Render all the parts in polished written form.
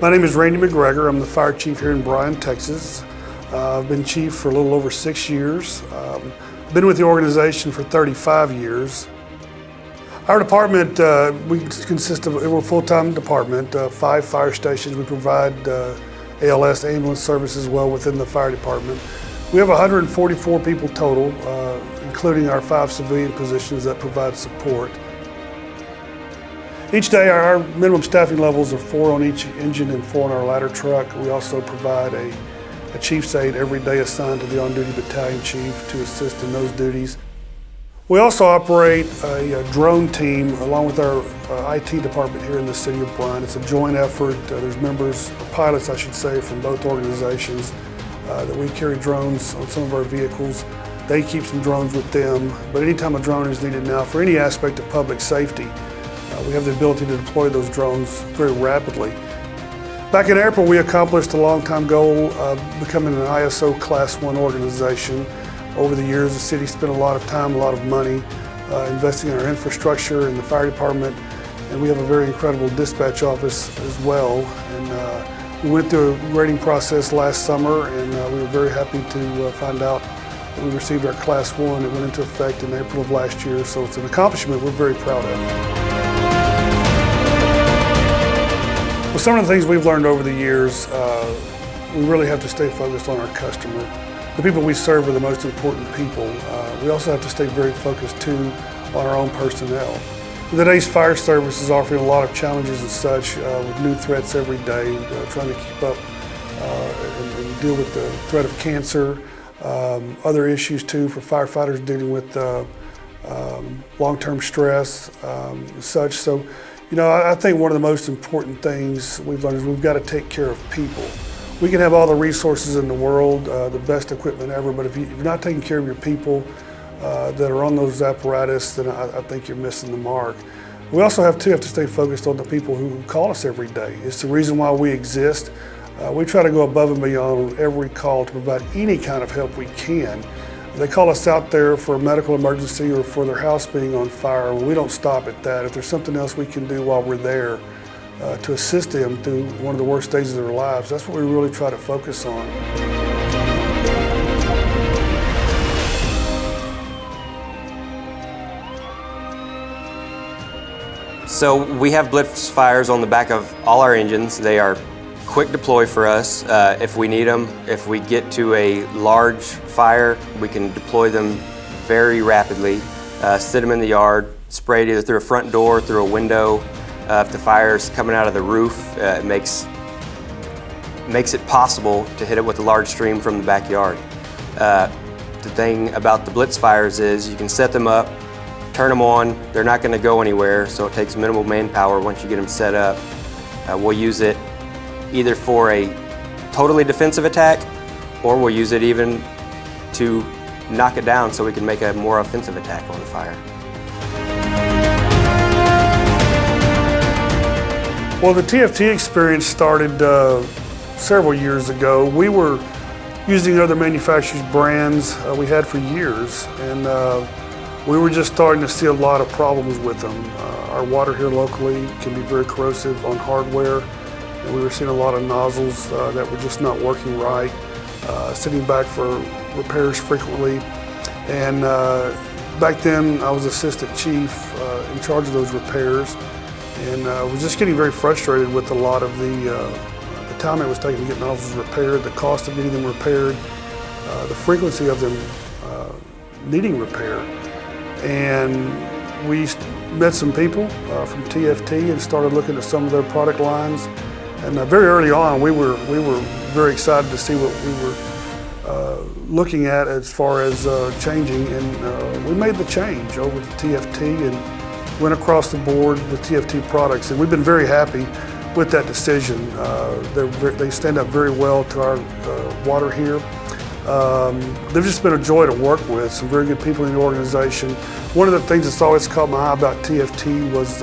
My name is Randy McGregor. I'm the fire chief here in Bryan, Texas. I've been chief for a little over 6 years. Been with the organization for 35 years. Our department, we consist of, we're a full-time department, 5 fire stations. We provide ALS ambulance service as well within the fire department. We have 144 people total, including our 5 civilian positions that provide support. Each day our minimum staffing levels are 4 on each engine and 4 on our ladder truck. We also provide a chief's aide every day assigned to the on-duty battalion chief to assist in those duties. We also operate a drone team along with our IT department here in the city of Bryan. It's a joint effort. There's members, or pilots I should say, from both organizations that we carry drones on some of our vehicles. They keep some drones with them, but anytime a drone is needed now for any aspect of public safety, we have the ability to deploy those drones very rapidly. Back in April, we accomplished a long-time goal of becoming an ISO Class 1 organization. Over the years, the city spent a lot of time, a lot of money investing in our infrastructure in the fire department, and we have a very incredible dispatch office as well. And we went through a rating process last summer, and we were very happy to find out that we received our Class 1. It went into effect in April of last year, so it's an accomplishment we're very proud of. Well, some of the things we've learned over the years, we really have to stay focused on our customer. The people we serve are the most important people. We also have to stay very focused too on our own personnel. Today's fire service is offering a lot of challenges and such with new threats every day, trying to keep up and deal with the threat of cancer, other issues too for firefighters dealing with long-term stress and such. So, you know, I think one of the most important things we've learned is we've got to take care of people. We can have all the resources in the world, the best equipment ever, but if you're not taking care of your people that are on those apparatus, then I think you're missing the mark. We also have to stay focused on the people who call us every day. It's the reason why we exist. We try to go above and beyond on every call to provide any kind of help we can. They call us out there for a medical emergency or for their house being on fire. We don't stop at that. If there's something else we can do while we're there to assist them through one of the worst stages of their lives, that's what we really try to focus on. So we have blitz fires on the back of all our engines. They are quick deploy for us if we need them. If we get to a large fire, we can deploy them very rapidly, sit them in the yard, spray it either through a front door, through a window. If the fire's coming out of the roof, it makes it possible to hit it with a large stream from the backyard. The thing about the blitz fires is you can set them up, turn them on, they're not going to go anywhere, so it takes minimal manpower once you get them set up. We'll use it either for a totally defensive attack, or we'll use it even to knock it down so we can make a more offensive attack on the fire. Well, the TFT experience started several years ago. We were using other manufacturers' brands we had for years, and we were just starting to see a lot of problems with them. Our water here locally can be very corrosive on hardware, and we were seeing a lot of nozzles that were just not working right, sitting back for repairs frequently. And back then I was assistant chief in charge of those repairs, and was just getting very frustrated with a lot of the time it was taking to get nozzles repaired, the cost of getting them repaired, the frequency of them needing repair. And we met some people from TFT and started looking at some of their product lines. And very early on, we were very excited to see what we were looking at as far as changing, and we made the change over to TFT and went across the board with TFT products. And we've been very happy with that decision. They stand up very well to our water here. They've just been a joy to work with, some very good people in the organization. One of the things that's always caught my eye about TFT was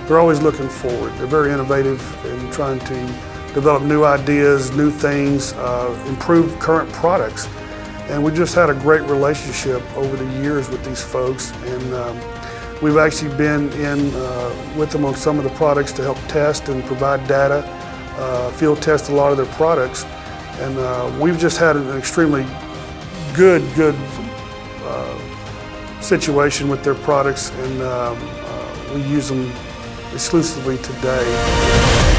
they're always looking forward. They're very innovative in trying to develop new ideas, new things, improve current products. And we just had a great relationship over the years with these folks. And we've actually been in with them on some of the products to help test and provide data field test a lot of their products, and we've just had an extremely good situation with their products, and we use them exclusively today.